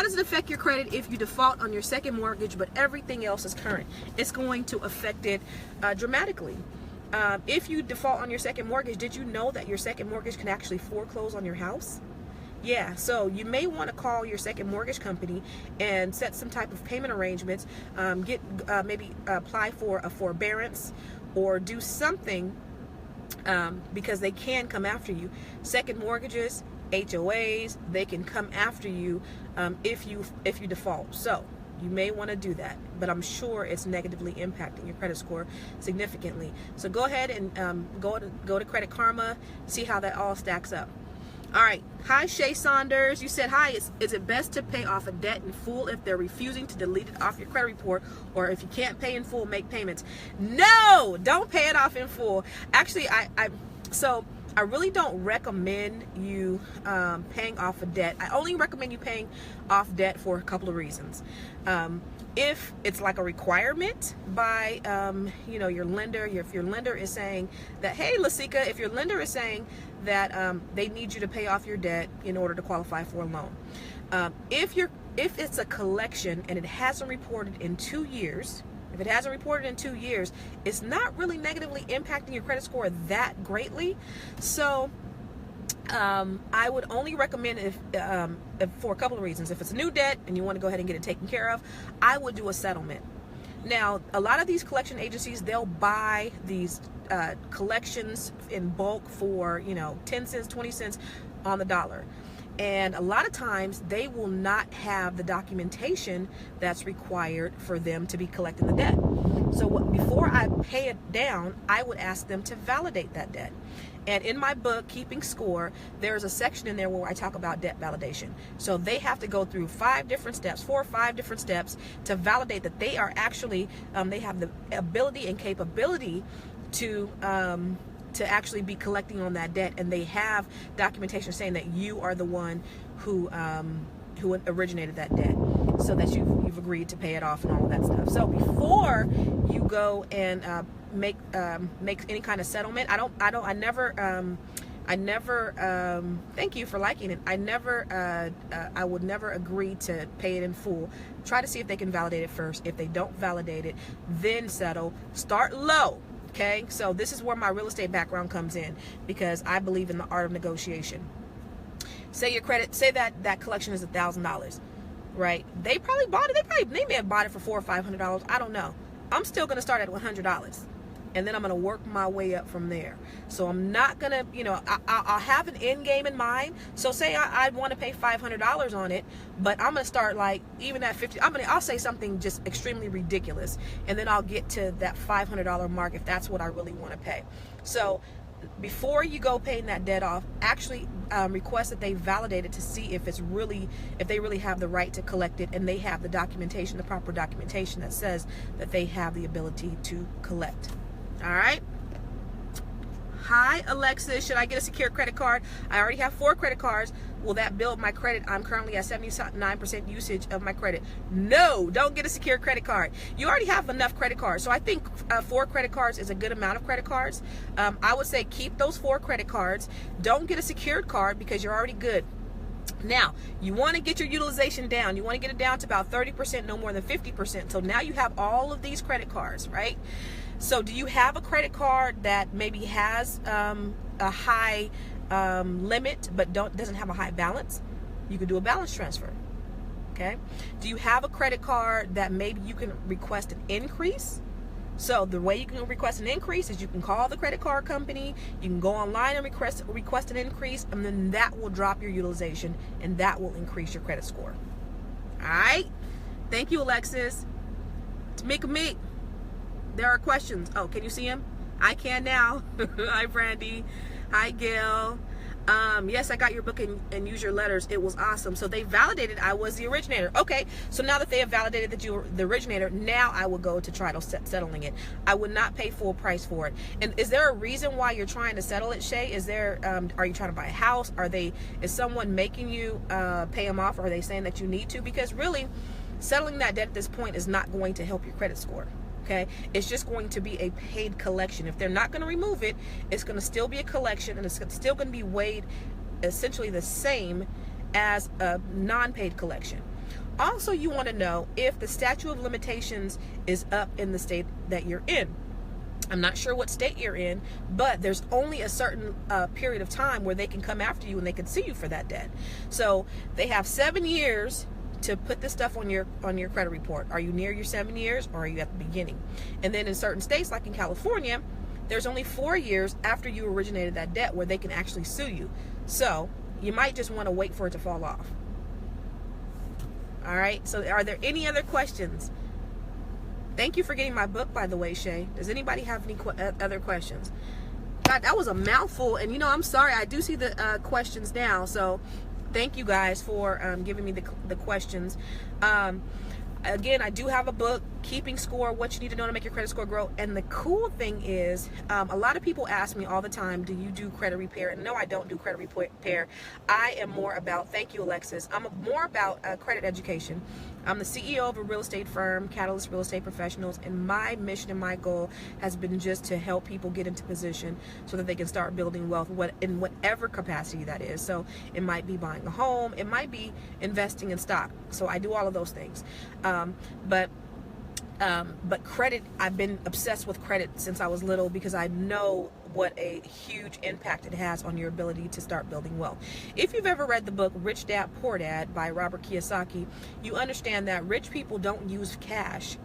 How does it affect your credit if you default on your second mortgage but everything else is current? It's going to affect it dramatically. If you default on your second mortgage, did you know that your second mortgage can actually foreclose on your house? Yeah, so you may want to call your second mortgage company and set some type of payment arrangements, maybe apply for a forbearance or do something, because they can come after you. Second mortgages, HOAs, they can come after you if you default. So you may want to do that, but I'm sure it's negatively impacting your credit score significantly. So go ahead and go to Credit Karma, see how that all stacks up. All right. Hi, Shay Saunders. You said, hi, is it best to pay off a debt in full if they're refusing to delete it off your credit report, or if you can't pay in full, make payments? No, don't pay it off in full. Actually, I really don't recommend you paying off a debt. I only recommend you paying off debt for a couple of reasons. If it's like a requirement by your lender, if your lender is saying that, hey, Lasika, if your lender is saying that they need you to pay off your debt in order to qualify for a loan. If it's a collection and it hasn't reported in 2 years, if it hasn't reported in 2 years, it's not really negatively impacting your credit score that greatly. So I would only recommend if for a couple of reasons. If it's a new debt and you want to go ahead and get it taken care of, I would do a settlement. Now, a lot of these collection agencies, they'll buy these collections in bulk for 10 cents, 20 cents on the dollar. And a lot of times they will not have the documentation that's required for them to be collecting the debt. So before I pay it down, I would ask them to validate that debt. And in my book, Keeping Score, there's a section in there where I talk about debt validation. So they have to go through 4 or 5 different steps to validate that they are actually, they have the ability and capability to actually be collecting on that debt, and they have documentation saying that you are the one who originated that debt, so that you've agreed to pay it off and all of that stuff. So before you go and make any kind of settlement, I never thank you for liking it. I would never agree to pay it in full. Try to see if they can validate it first. If they don't validate it, then settle. Start low. Okay, so this is where my real estate background comes in, because I believe in the art of negotiation. Say that collection is $1,000, right? They probably bought it. They may have bought it for $400 or $500. I don't know. I'm still going to start at $100, and then I'm going to work my way up from there. So I'm not going to, I'll have an end game in mind. So say I want to pay $500 on it, but I'm going to start like even at $50. I'll say something just extremely ridiculous, and then I'll get to that $500 mark if that's what I really want to pay. So before you go paying that debt off, actually request that they validate it to see if they really have the right to collect it, and they have the documentation, the proper documentation that says that they have the ability to collect. All right. Hi, Alexis. Should I get a secure credit card? I already have 4 credit cards. Will that build my credit? I'm currently at 79% usage of my credit. No, don't get a secure credit card. You already have enough credit cards. So I think 4 credit cards is a good amount of credit cards. I would say keep those 4 credit cards. Don't get a secured card because you're already good. Now, you want to get your utilization down. You want to get it down to about 30%, no more than 50%. So now you have all of these credit cards, right? So do you have a credit card that maybe has a high limit but doesn't have a high balance? You can do a balance transfer. Okay. Do you have a credit card that maybe you can request an increase? So the way you can request an increase is you can call the credit card company, you can go online and request an increase, and then that will drop your utilization, and that will increase your credit score. All right. Thank you, Alexis. Tamika Meek. There are questions. Oh, can you see him? I can now. Hi, Brandy. Hi, Gail. Yes, I got your book and use your letters. It was awesome. So they validated I was the originator. Okay, so now that they have validated that you were the originator, now I will go to try to settling it. I would not pay full price for it. And is there a reason why you're trying to settle it, Shay? Is there, are you trying to buy a house? Is someone making you pay them off? Or are they saying that you need to? Because really, settling that debt at this point is not going to help your credit score. Okay, it's just going to be a paid collection. If they're not going to remove it, it's going to still be a collection, and it's still going to be weighed essentially the same as a non-paid collection. Also, you want to know if the statute of limitations is up in the state that you're in. I'm not sure what state you're in, but there's only a certain period of time where they can come after you and they can sue you for that debt. So they have 7 years to put this stuff on your credit report. Are you near your 7 years, or are you at the beginning? And then in certain states, like in California, there's only 4 years after you originated that debt where they can actually sue you. So you might just want to wait for it to fall off. All right. So are there any other questions? Thank you for getting my book, by the way, Shay. Does anybody have any other questions? God, that was a mouthful. And, I'm sorry. I do see the questions now. So thank you guys for giving me the questions. Again, I do have a book, Keeping Score, What You Need to Know to Make Your Credit Score Grow. And the cool thing is, a lot of people ask me all the time, do you do credit repair? And no, I don't do credit repair. I am more about, thank you, Alexis, I'm more about credit education. I'm the CEO of a real estate firm, Catalyst Real Estate Professionals, and my mission and my goal has been just to help people get into position so that they can start building wealth in whatever capacity that is. So it might be buying a home, it might be investing in stock. So I do all of those things. But credit, I've been obsessed with credit since I was little because I know what a huge impact it has on your ability to start building wealth. If you've ever read the book Rich Dad Poor Dad by Robert Kiyosaki, you understand that rich people don't use cash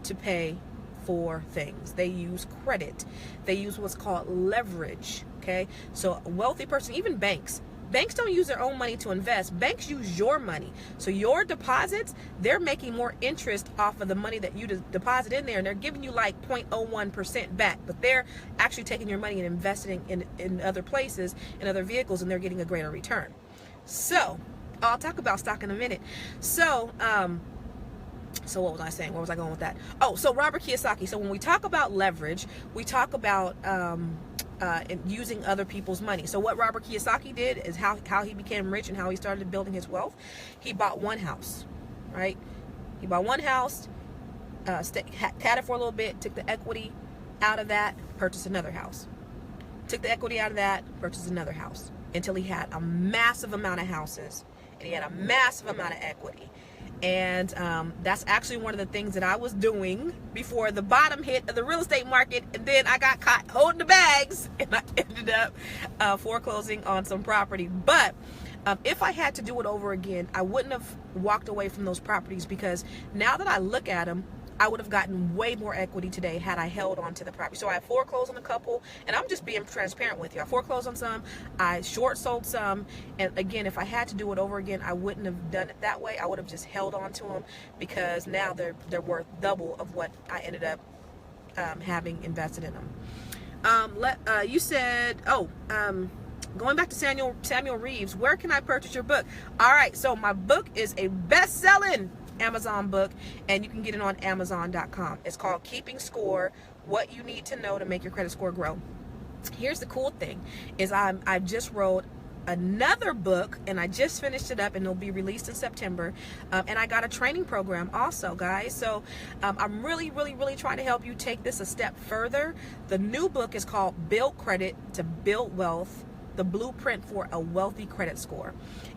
to pay for things. They use credit. They use what's called leverage. Okay, so a wealthy person, even banks don't use their own money to invest. Banks use your money. So your deposits, they're making more interest off of the money that you deposit in there, and they're giving you like 0.01% back, but they're actually taking your money and investing in other places, in other vehicles, and they're getting a greater return. So I'll talk about stock in a minute. So what was I saying? Where was I going with that? Oh, so Robert Kiyosaki. So when we talk about leverage, we talk about and using other people's money. So what Robert Kiyosaki did is how he became rich and how he started building his wealth. He bought one house, right? He bought one house, had it for a little bit, took the equity out of that, purchased another house. Took the equity out of that, purchased another house, until he had a massive amount of houses and he had a massive amount of equity. And that's actually one of the things that I was doing before the bottom hit of the real estate market, and then I got caught holding the bags and I ended up foreclosing on some property. But if I had to do it over again, I wouldn't have walked away from those properties, because now that I look at them, I would have gotten way more equity today had I held on to the property. So I foreclosed on a couple, and I'm just being transparent with you. I foreclosed on some, I short sold some, and again, if I had to do it over again, I wouldn't have done it that way. I would have just held on to them, because now they're worth double of what I ended up having invested in them. You said, going back to Samuel Reeves, where can I purchase your book? All right, so my book is a best-selling Amazon book, and you can get it on Amazon.com. It's called Keeping Score, What You Need to Know to Make Your Credit Score Grow. Here's the cool thing, is I just wrote another book, and I just finished it up, and it'll be released in September. And I got a training program also, guys. So I'm really trying to help you take this a step further. The new book is called Build Credit to Build Wealth, the blueprint for a wealthy credit score,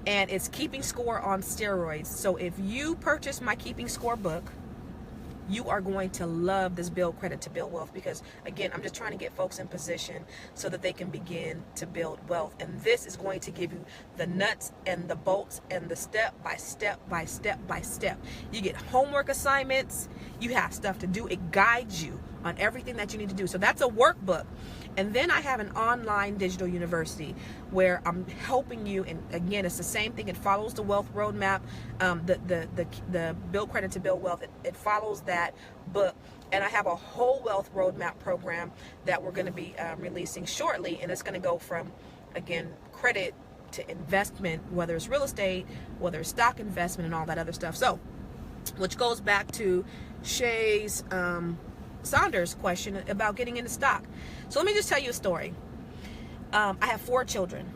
and it's Keeping Score on steroids. So if you purchase my Keeping Score book, you are going to love this Build Credit to Build Wealth, because again, I'm just trying to get folks in position so that they can begin to build wealth. And this is going to give you the nuts and the bolts and the step by step by step by step. You get homework assignments, you have stuff to do, it guides you on everything that you need to do. So that's a workbook. And then I have an online digital university where I'm helping you, and again, it's the same thing. It follows the wealth roadmap, the Build Credit to Build Wealth. It follows that book, and I have a whole wealth roadmap program that we're going to be releasing shortly, and it's going to go from, again, credit to investment, whether it's real estate, whether it's stock investment, and all that other stuff. So, which goes back to Shay's Saunders' question about getting into stock. So let me just tell you a story. I have 4 children,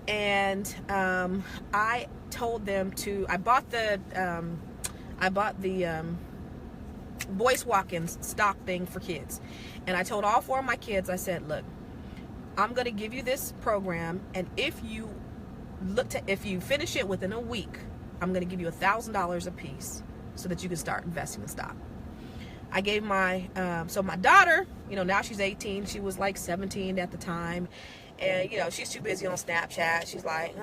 and I told them I bought the Boyce Watkins stock thing for kids, and I told all 4 of my kids, I said, look, I'm going to give you this program, and if you finish it within a week, I'm going to give you $1,000 a piece so that you can start investing in stock. I gave my, so my daughter, now she's 18. She was like 17 at the time. And, she's too busy on Snapchat. She's like,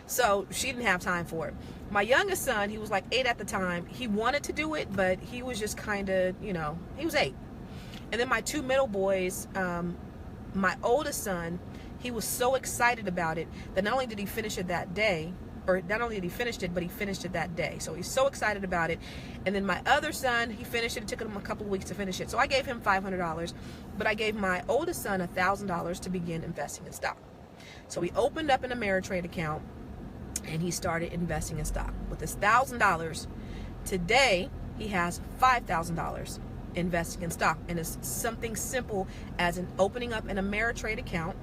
So she didn't have time for it. My youngest son, he was like 8 at the time. He wanted to do it, but he was just kind of, he was 8. And then my 2 middle boys, my oldest son, he was so excited about it that not only did he finish it that day, or not only did he finish it, but he finished it that day. So he's so excited about it. And then my other son, he finished it. It took him a couple of weeks to finish it. So I gave him $500, but I gave my oldest son $1,000 to begin investing in stock. So he opened up an Ameritrade account and he started investing in stock. With this $1,000, today he has $5,000 investing in stock. And it's something simple as in opening up an Ameritrade account,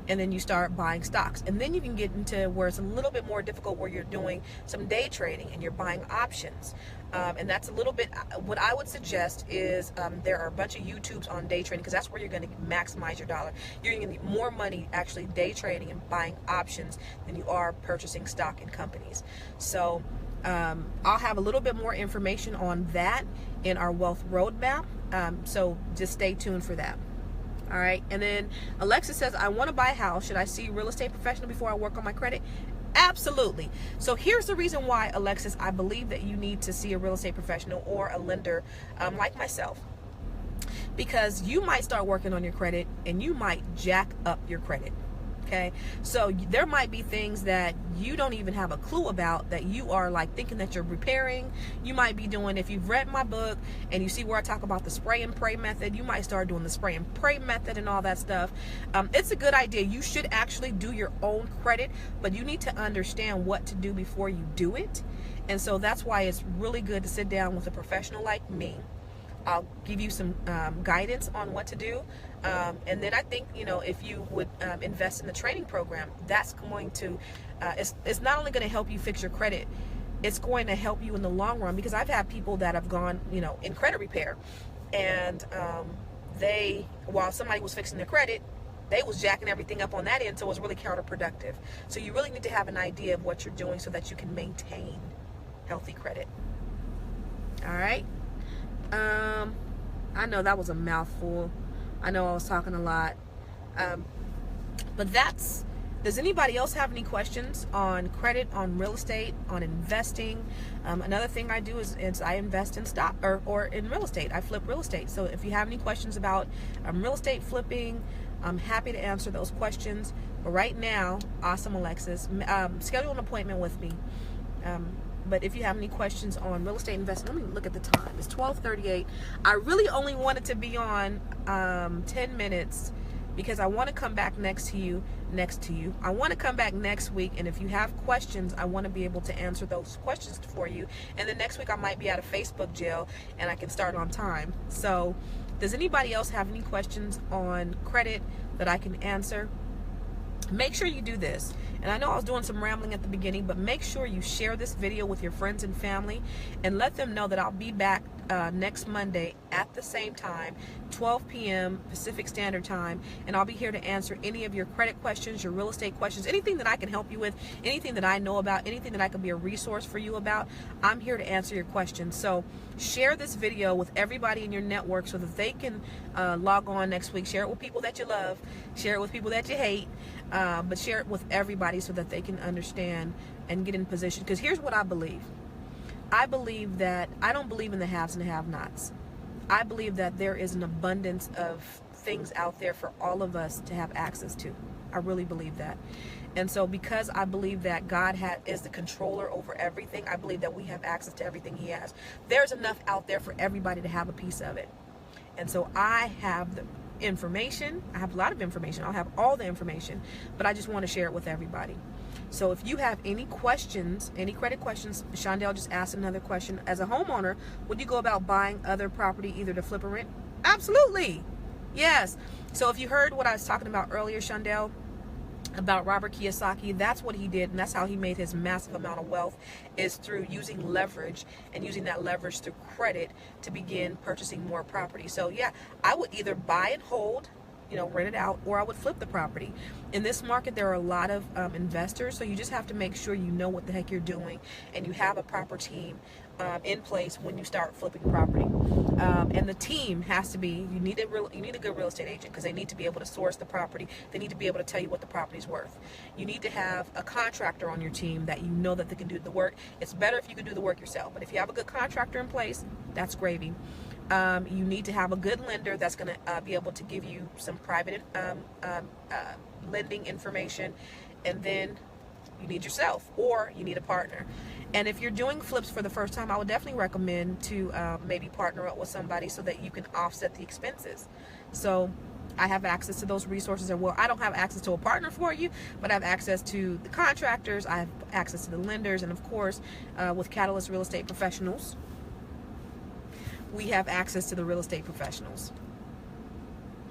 and then you start buying stocks. And then you can get into where it's a little bit more difficult, where you're doing some day trading and you're buying options. And that's a little bit, what I would suggest is there are a bunch of YouTubes on day trading, because that's where you're going to maximize your dollar. You're going to need more money actually day trading and buying options than you are purchasing stock in companies. So I'll have a little bit more information on that in our wealth roadmap. So just stay tuned for that. All right. And then Alexis says, I want to buy a house. Should I see a real estate professional before I work on my credit? Absolutely. So here's the reason why, Alexis, I believe that you need to see a real estate professional or a lender like myself. Because you might start working on your credit and you might jack up your credit. Okay, so there might be things that you don't even have a clue about that you are like thinking that you're repairing. You might be doing, if you've read my book and you see where I talk about the spray and pray method, you might start doing the spray and pray method and all that stuff. It's a good idea. You should actually do your own credit, but you need to understand what to do before you do it. And so that's why it's really good to sit down with a professional like me. I'll give you some guidance on what to do. And then I think, if you would invest in the training program, that's going to, it's not only going to help you fix your credit, it's going to help you in the long run. Because I've had people that have gone, in credit repair, and while somebody was fixing their credit, they was jacking everything up on that end, so it was really counterproductive. So you really need to have an idea of what you're doing so that you can maintain healthy credit. All right. I know that was a mouthful. I know I was talking a lot. But does anybody else have any questions on credit, on real estate, on investing? Another thing I do is I invest in stock or in real estate. I flip real estate. So if you have any questions about real estate flipping, I'm happy to answer those questions. But right now, awesome, Alexis, schedule an appointment with me. But if you have any questions on real estate investing, let me look at the time. It's 12:38. I really only wanted to be on 10 minutes because I want to come back next to you. I want to come back next week, and if you have questions, I want to be able to answer those questions for you. And then next week I might be out of Facebook jail and I can start on time. So does anybody else have any questions on credit that I can answer? Make sure you do this. And I know I was doing some rambling at the beginning, but make sure you share this video with your friends and family and let them know that I'll be back next Monday at the same time, 12 p.m. Pacific Standard Time, and I'll be here to answer any of your credit questions, your real estate questions, anything that I can help you with, anything that I know about, anything that I can be a resource for you about. I'm here to answer your questions. So share this video with everybody in your network so that they can log on next week. Share it with people that you love, share it with people that you hate, but share it with everybody so that they can understand and get in position. Because here's what I believe. I believe that I don't believe in the haves and the have-nots. I believe that there is an abundance of things out there for all of us to have access to. I really believe that. And so because I believe that God is the controller over everything, I believe that we have access to everything he has. There's enough out there for everybody to have a piece of it. And so I have the information. I have a lot of information. I'll have all the information, but I just want to share it with everybody. So if you have any questions, any credit questions, Shondell just asked another question. As a homeowner, would you go about buying other property either to flip or rent? Absolutely. Yes. So if you heard what I was talking about earlier, Shondell, about Robert Kiyosaki, that's what he did, and that's how he made his massive amount of wealth, is through using leverage and using that leverage through credit to begin purchasing more property. So yeah, I would either buy and hold rent it out, or I would flip the property. In this market, there are a lot of investors, so you just have to make sure you know what the heck you're doing and you have a proper team in place when you start flipping property. And the team has to be, you need a good real estate agent, because they need to be able to source the property. They need to be able to tell you what the property's worth. You need to have a contractor on your team that you know that they can do the work. It's better if you can do the work yourself, but if you have a good contractor in place, that's gravy. You need to have a good lender that's going to be able to give you some private lending information, and then you need yourself, or you need a partner. And if you're doing flips for the first time, I would definitely recommend to maybe partner up with somebody so that you can offset the expenses. So I have access to those resources. And well, I don't have access to a partner for you, but I have access to the contractors, I have access to the lenders, and of course with Catalyst Real Estate Professionals, we have access to the real estate professionals.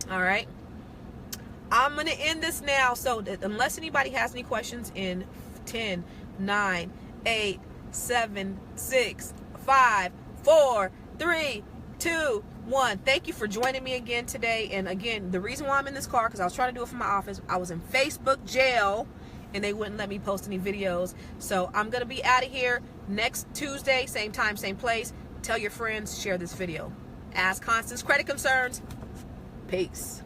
All right, I'm going to end this now. So unless anybody has any questions in 10, 9, 8, 7, 6, 5, 4, 3, 2, 1. Thank you for joining me again today. And again, the reason why I'm in this car, because I was trying to do it from my office. I was in Facebook jail and they wouldn't let me post any videos. So I'm going to be out of here next Tuesday, same time, same place. Tell your friends, share this video. Ask Constance Credit Concerns. Peace.